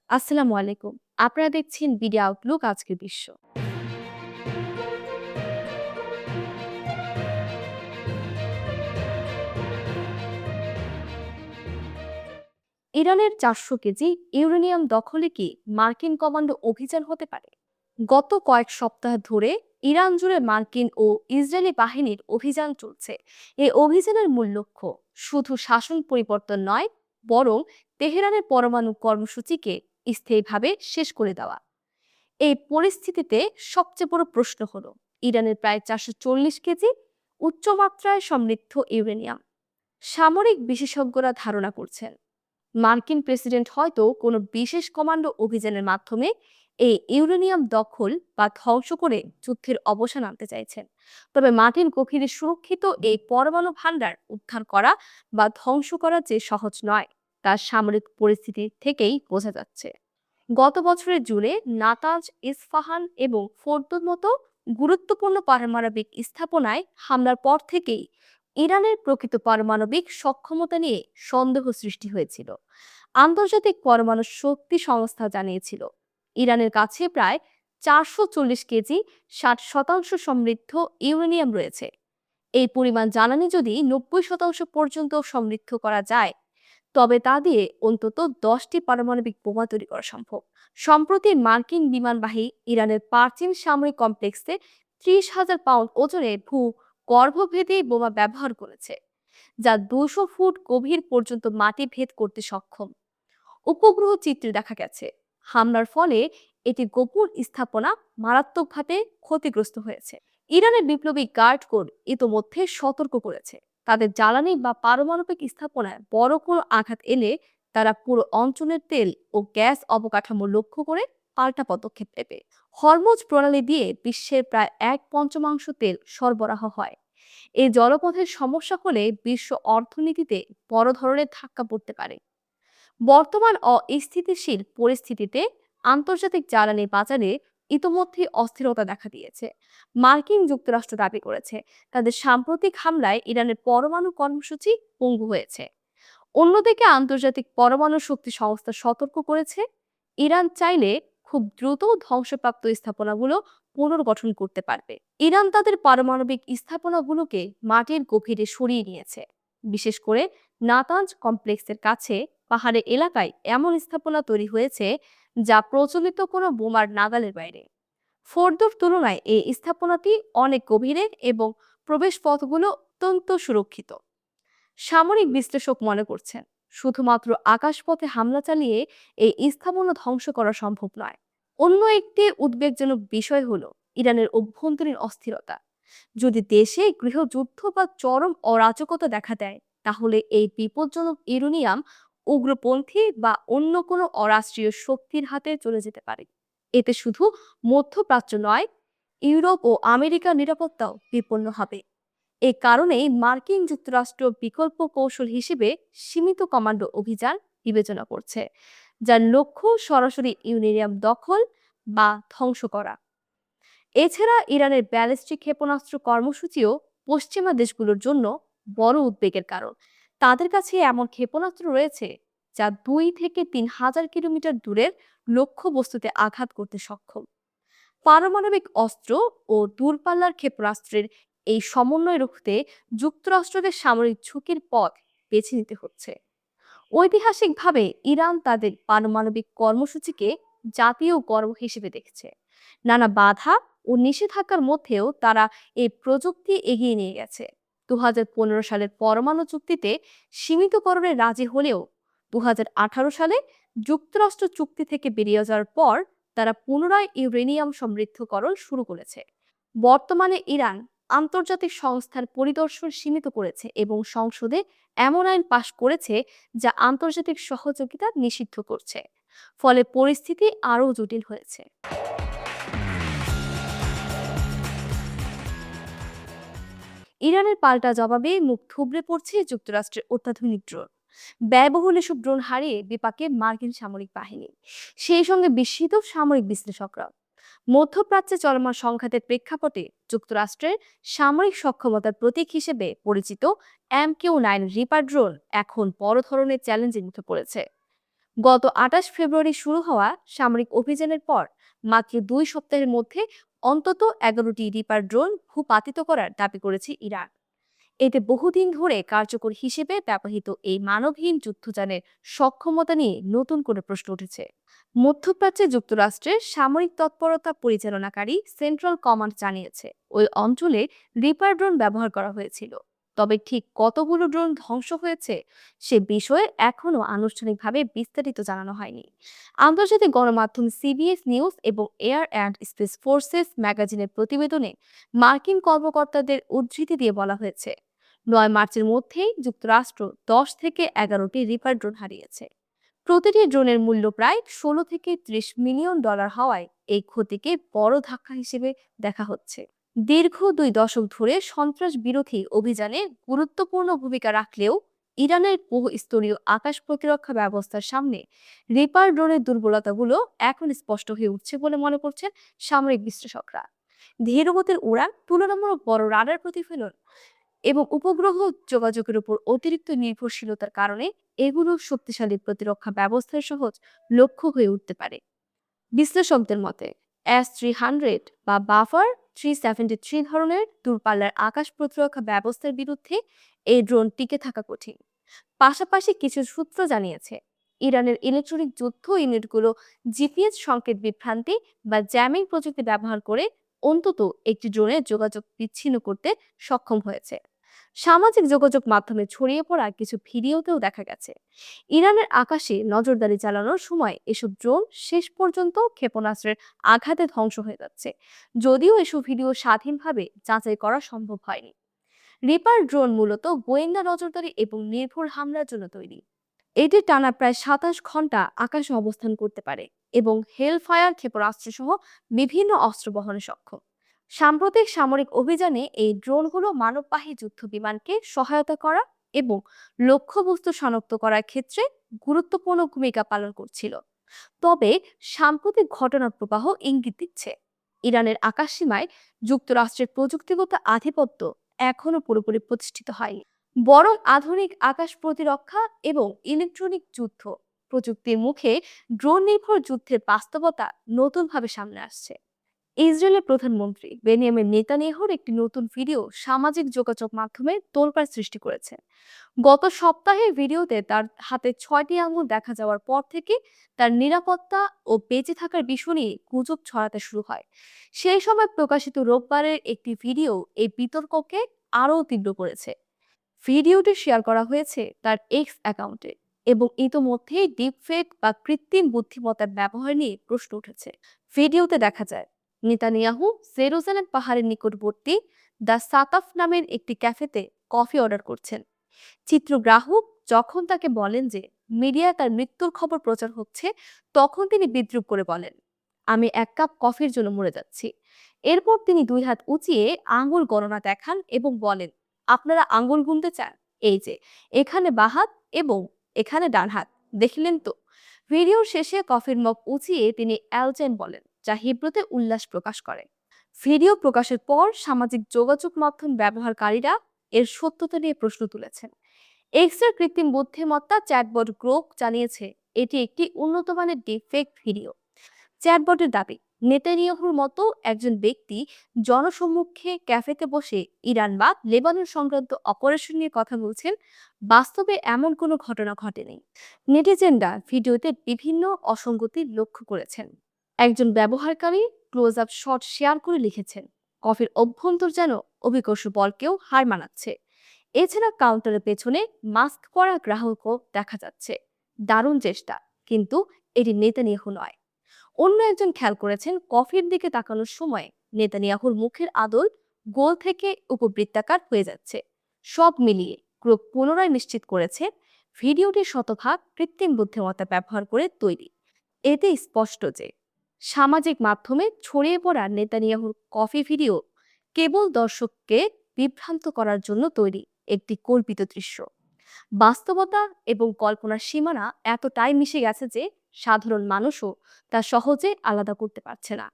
আসসালামু আলাইকুম। আপনারা দেখছেন বিডি আউটলুক আজকের বিশ্ব। ইরানের 400 কেজি ইউরেনিয়াম দখলে কি মার্কিন কমান্ডো অভিযান হতে পারে? গত কয়েক সপ্তাহ ধরে ইরান জুড়ে মার্কিন ও ইসরায়েলি বাহিনীর অভিযান চলছে। এই অভিযানের মূল লক্ষ্য শুধু শাসন পরিবর্তন নয়, বরং তেহরানের পরমাণু কর্মসূচিকে স্থায়ীভাবে শেষ করে দেওয়া। এই পরিস্থিতিতে সবচেয়ে বড় প্রশ্ন হলো ইরানের প্রায় 440 কেজি উচ্চমাত্রায় সমৃদ্ধ ইউরেনিয়াম। সামরিক বিশেষজ্ঞরা ধারণা করছেন মার্কিন প্রেসিডেন্ট হয়তো কোনো বিশেষ কমান্ডো অভিযানের মাধ্যমে এই ইউরেনিয়াম দখল বা ধ্বংস করে যুদ্ধের অবসান আনতে চাইছেন। তবে মাটির গভীরে সুরক্ষিত এই পরমাণু ভান্ডার উদ্ধার করা বা ধ্বংস করা যে সহজ নয়, তা সামরিক পরিস্থিতি থেকেই বোঝা যাচ্ছে। গত বছরের জুনে নাতাঞ্জ, ইস্পাহান এবং ফোর্দোর মতো গুরুত্বপূর্ণ পারমাণবিক স্থাপনায় হামলার পর থেকেই ইরানের প্রকৃত পারমাণবিক সক্ষমতা নিয়ে সন্দেহ সৃষ্টি হয়েছিল। আন্তর্জাতিক পরমাণু শক্তি সংস্থা জানিয়েছিল ইরানের কাছে প্রায় 440 কেজি 60% সমৃদ্ধ ইউরেনিয়াম রয়েছে। এই পরিমাণ জ্বালানি যদি 90% পর্যন্ত সমৃদ্ধ করা যায়, তবে তা দিয়ে অন্তত 10টি পারমাণবিক বোমা তৈরি করা সম্ভব। সম্প্রতি মার্কিন বিমানবাহী ইরানের প্রাচীন সামরিক কমপ্লেক্সে 30,000 পাউন্ড ওজনের গর্ভভেদী বোমা ব্যবহার করেছে, যা 200 ফুট গভীর পর্যন্ত মাটি ভেদ করতে সক্ষম। উপগ্রহ চিত্রে দেখা গেছে হামলার ফলে এটি গোপন স্থাপনা মারাত্মকভাবে ক্ষতিগ্রস্ত হয়েছে। ইরানের বিপ্লবী গার্ড কোর ইতোমধ্যে সতর্ক করেছে তাদের জ্বালানি বা পারমাণবিক স্থাপনায় বড় কোনো আঘাত এলে তারা পুরো অঞ্চলের তেল ও গ্যাস অবকাঠামো লক্ষ্য করে পাল্টা পদক্ষেপ নেবে। হরমুজ প্রণালী দিয়ে বিশ্বের প্রায় 1/5 তেল সরবরাহ হয়। এই জলপথের সমস্যা হলে বিশ্ব অর্থনীতিতে বড় ধরনের ধাক্কা পড়তে পারে। বর্তমান অস্থিতিশীল পরিস্থিতিতে আন্তর্জাতিক জ্বালানি বাজারে ইতোমধ্যে অস্থিরতা দেখা দিয়েছে। মার্কিন যুক্তরাষ্ট্র দাবি করেছে তাদের সাম্প্রতিক হামলায় ইরানের পরমাণু কর্মসূচি পঙ্গু হয়েছে। অন্যদিকে আন্তর্জাতিক পরমাণু শক্তি সংস্থা সতর্ক করেছে ইরান চাইলে খুব দ্রুত ধ্বংসপ্রাপ্ত স্থাপনাগুলো পুনর্গঠন করতে পারবে। ইরান তাদের পারমাণবিক স্থাপনাগুলোকে মাটির গভীরে সরিয়ে নিয়েছে, বিশেষ করে নাতাঞ্জ কমপ্লেক্সের কাছে পাহাড়ে এলাকায় এমন স্থাপনা তৈরি হয়েছে যা প্রচলিত কোনো বোমার নাগালের বাইরে। ফোর্দোর তুলনায় এই স্থাপনাটি অনেক গভীরে এবং প্রবেশ পথগুলো অত্যন্ত সুরক্ষিত। সামরিক বিশ্লেষক মনে করছেন শুধুমাত্র আকাশপথে হামলা চালিয়ে এই স্থাপনা ধ্বংস করা সম্ভব নয়। অন্য একটি উদ্বেগজনক বিষয় হলো ইরানের অভ্যন্তরীণ অস্থিরতা। যদি দেশে গৃহযুদ্ধ বা চরম অরাজকতা দেখা দেয়, তাহলে এই বিপজ্জনক ইউরেনিয়াম উগ্রপন্থী বা অন্য কোনো অরাষ্ট্রীয় শক্তির হাতে চলে যেতে পারে। এতে শুধু মধ্যপ্রাচ্য নয়, ইউরোপ ও আমেরিকার নিরাপত্তাও বিপন্ন হবে। এ কারণেই মার্কিন যুক্তরাষ্ট্র বিকল্প কৌশল হিসেবে সীমিত কমান্ডো অভিযান বিবেচনা করছে, যার লক্ষ্য সরাসরি ইউরেনিয়াম দখল বা ধ্বংস করা। এছাড়া ইরানের ব্যালিস্টিক ক্ষেপণাস্ত্র কর্মসূচিও পশ্চিমা দেশগুলোর জন্য বড় উদ্বেগের কারণ। তাদের কাছে এমন ক্ষেপণাস্ত্র রয়েছে যা 2 থেকে 3 হাজার কিলোমিটার দূরের লক্ষ্য বস্তুতে আঘাত করতে সক্ষম। পারমাণবিক অস্ত্র ও দূরপাল্লার ক্ষেপণাস্ত্রের এই সমন্বয় রুখতে যুক্তরাষ্ট্রকে সামরিক ঝুঁকির পথ বেছে নিতে হচ্ছে। ঐতিহাসিকভাবে ইরান তাদের পারমাণবিক কর্মসূচিকে জাতীয় গর্ব হিসেবে দেখছে। নানা বাধা ও নিষেধাজ্ঞার মধ্যেও তারা এই প্রযুক্তি এগিয়ে নিয়ে গেছে। 2015 সালের পরমাণু চুক্তিতে সীমিতকরণে রাজি হলেও 2018 সালে যুক্তরাষ্ট্র চুক্তি থেকে বেরিয়ে যাওয়ার পর তারা পুনরায় ইউরেনিয়াম সমৃদ্ধকরণ শুরু করেছে। বর্তমানে ইরান আন্তর্জাতিক সংস্থার পরিদর্শন সীমিত করেছে এবং সংসদে এমন আইন পাশ করেছে যা আন্তর্জাতিক সহযোগিতা নিষিদ্ধ করছে। ফলে পরিস্থিতি আরও জটিল হয়েছে। ইরানের পাল্টা জবাবে মুখ থুবড়ে পড়ছে যুক্তরাষ্ট্রের অত্যাধুনিক ড্রোন। ব্যয়বহুল এসব ড্রোন হারিয়ে বিপাকে মার্কিন সামরিক বাহিনী, সেই সঙ্গে বিস্মিত সামরিক বিশ্লেষকরা। মধ্যপ্রাচ্যে চলমান সংঘাতের প্রেক্ষাপটে যুক্তরাষ্ট্রের সামরিক সক্ষমতার প্রতীক হিসেবে পরিচিত MQ-9 রিপার ড্রোন এখন বড় ধরনের চ্যালেঞ্জের মুখে পড়েছে। গত ২৮ ফেব্রুয়ারি শুরু হওয়া সামরিক অভিযানের পর মাত্র ২ সপ্তাহের মধ্যে অন্তত ১১টি রিপার ড্রোন ভূপাতিত করার দাবি করেছে ইরান। এতে বহুদিন ধরে কার্যকর হিসেবে ব্যবহৃত এই মানবহীন যুদ্ধযানের সক্ষমতা নিয়ে নতুন করে প্রশ্ন উঠেছে। মধ্যপ্রাচ্যে যুক্তরাষ্ট্রের সামরিক তৎপরতা পরিচালনাকারী সেন্ট্রাল কমান্ড জানিয়েছে ওই অঞ্চলে রিপার ড্রোন ব্যবহার করা হয়েছিল। তবে ঠিক কতগুলো ড্রোন ধ্বংস হয়েছে সে বিষয়ে এখনো আনুষ্ঠানিকভাবে বিস্তারিত জানানো হয়নি। আন্তর্জাতিক গণমাধ্যম সিবিএস নিউজ এবং এয়ার অ্যান্ড স্পেস ফোর্সেস ম্যাগাজিনের প্রতিবেদনে মার্কিন কর্মকর্তাদের উদ্ধৃতি দিয়ে বলা হয়েছে, ৯ মার্চের মধ্যেই যুক্তরাষ্ট্র ১০ থেকে ১১টি রিপার ড্রোন হারিয়েছে। প্রতিটি ড্রোনের মূল্য প্রায় ১৬ থেকে ৩০ মিলিয়ন ডলার হওয়ায় এই ক্ষতিকে বড় ধাক্কা হিসেবে দেখা হচ্ছে। দীর্ঘ ২ দশক ধরে সন্ত্রাস বিরোধী অভিযানে গুরুত্বপূর্ণ ভূমিকা রাখলেও ইরানের বহুস্তরীয় আকাশ প্রতিরক্ষা ব্যবস্থার সামনে রিপার ড্রোনের দুর্বলতাগুলো এখন স্পষ্ট হয়ে উঠছে বলে মনে করছেন সামরিক বিশ্লেষকরা। ধীরগতির উড়ান, তুলনামূলক বড় রাডার প্রতিফলন এবং উপগ্রহ যোগাযোগের উপর অতিরিক্ত নির্ভরশীলতার কারণে এগুলো শক্তিশালী প্রতিরক্ষা ব্যবস্থার সহজ লক্ষ্য হয়ে উঠতে পারে। বিশ্লেষকদের মতে S-300 বা বাফার-373 ধরনের দূরপাল্লার আকাশ প্রতিরক্ষা ব্যবস্থার বিরুদ্ধে এই ড্রোন টিকে থাকা কঠিন। পাশাপাশি কিছু সূত্র জানিয়েছে ইরানের ইলেকট্রনিক যুদ্ধ ইউনিটগুলো জিপিএস সংকেত বিভ্রান্তি বা জ্যামিং প্রযুক্তি ব্যবহার করে অন্তত একটি ড্রোনের যোগাযোগ বিচ্ছিন্ন করতে সক্ষম হয়েছে। সামাজিক যোগাযোগ মাধ্যমে ছড়িয়ে পড়া কিছু ভিডিওতেও দেখা গেছে ইরানের আকাশে নজরদারি চালানোর সময় এসব ড্রোন শেষ পর্যন্ত ক্ষেপণাস্ত্রের আঘাতে ধ্বংস হয়ে যাচ্ছে, যদিও এসব ভিডিও স্বাধীনভাবে যাচাই করা সম্ভব হয়নি। রিপার ড্রোন মূলত গোয়েন্দা নজরদারি এবং নির্ভুল হামলার জন্য তৈরি। এটি টানা প্রায় ২৭ ঘন্টা আকাশে অবস্থান করতে পারে এবং হেলফায়ার ক্ষেপণাস্ত্র সহ বিভিন্ন অস্ত্র বহনে সক্ষম। সাম্প্রতিক সামরিক অভিযানে এই ড্রোনগুলো মানববাহী যুদ্ধ বিমানকে সহায়তা করা এবং লক্ষ্যবস্তু শনাক্ত করার ক্ষেত্রে গুরুত্বপূর্ণ ভূমিকা পালন করছিল। তবে সাম্প্রতিক ঘটনার প্রবাহ ইঙ্গিত দিচ্ছে ইরানের আকাশসীমায় যুক্তরাষ্ট্রের প্রযুক্তিগত আধিপত্য এখনো পুরোপুরি প্রতিষ্ঠিত হয়নি, বরং আধুনিক আকাশ প্রতিরক্ষা এবং ইলেকট্রনিক যুদ্ধ প্রযুক্তির মুখে ড্রোন নির্ভর যুদ্ধের বাস্তবতা নতুনভাবে সামনে আসছে। ইসরায়েলের প্রধানমন্ত্রী বেনিয়ামিন নেতানিয়াহুর একটি নতুন ভিডিও সামাজিক যোগাযোগ মাধ্যমে তোলপাড় সৃষ্টি করেছে। গত সপ্তাহে ভিডিওতে তার হাতে ৬টি আঙুল দেখা যাওয়ার পর থেকে তার নিরাপত্তা ও বেঁচে থাকার বিষয় নিয়ে গুজব ছড়াতে শুরু হয়। সেই সময় প্রকাশিত রোববারের একটি ভিডিও এই বিতর্ককে আরও তীব্র করেছে। ভিডিওটি শেয়ার করা হয়েছে তার এক্স অ্যাকাউন্টে এবং ইতোমধ্যেই ডিপফেক বা কৃত্রিম বুদ্ধিমত্তার ব্যবহার নিয়ে প্রশ্ন উঠেছে। ভিডিওতে দেখা যায় নেতানিয়াহু জেরুজালেম পাহাড়ের নিকটবর্তী দ্য সাতাফ নামের একটি ক্যাফেতে কফি অর্ডার করছেন। চিত্রগ্রাহক যখন তাকে বলেন যে মিডিয়া তার মৃত্যুর খবর প্রচার হচ্ছে, তখন তিনি বিদ্রূপ করে বলেন, আমি ১ কাপ কফির জন্য মরে যাচ্ছি। এরপর তিনি ২ হাত উঁচিয়ে আঙ্গুল গণনা দেখান এবং বলেন, আপনারা আঙ্গুল গুনতে চান? এই যে এখানে বাঁ হাত এবং এখানে ডান হাত, দেখলেন তো? ভিডিওর শেষে কফির মগ উঁচিয়ে তিনি অ্যালজেন বলেন, যা হিব্রুতে উল্লাস প্রকাশ করে। ভিডিও প্রকাশের পর সামাজিক যোগাযোগ মাধ্যম ব্যবহারকারীরা এর সত্যতা নিয়ে প্রশ্ন তুলেছেন। এক্সের কৃত্রিম বুদ্ধিমত্তা চ্যাটবট গ্রোক জানিয়েছে এটি একটি উন্নত মানের ডিপফেক ভিডিও। চ্যাটবটের দাবি, নেতানিয়াহুর মতো একজন ব্যক্তি জনসম্মুখে ক্যাফেতে বসে ইরান বা লেবানন সংক্রান্ত অপারেশন নিয়ে কথা বলছেন। বাস্তবে এমন কোনো ঘটনা ঘটেনি। নেটিজেনরা ভিডিওতে বিভিন্ন অসঙ্গতি লক্ষ্য করেছেন। একজন ব্যবহারকারী ক্লোজ আপ শট শেয়ার করে লিখেছেন, কফির অভ্যন্তর যেন অভিকর্ষ বলকেও হার মানাচ্ছে। এছাড়া কাউন্টারের পেছনে মাস্ক পরা গ্রাহকও দেখা যাচ্ছে। দারুণ চেষ্টা, কিন্তু এটি নেতানিয়াহু নয়। অন্য একজন খেয়াল করেছেন কফির দিকে তাকানোর সময় নেতানিয়াহুর মুখের আদল গোল থেকে উপবৃত্তাকার হয়ে যাচ্ছে। সব মিলিয়ে গ্রুপ পুনরায় নিশ্চিত করেছে ভিডিওটি শতভাগ কৃত্রিম বুদ্ধিমত্তা ব্যবহার করে তৈরি। এতে স্পষ্ট যে সামাজিক মাধ্যমে ছড়িয়ে পড়া নেতানিয়াহুর কফি ভিডিও কেবল দর্শককে বিভ্রান্ত করার জন্য তৈরি একটি কল্পিত দৃশ্য। বাস্তবতা এবং কল্পনার সীমানা এতটাই মিশে গেছে যে সাধারণ মানুষও তা সহজে আলাদা করতে পারছে না।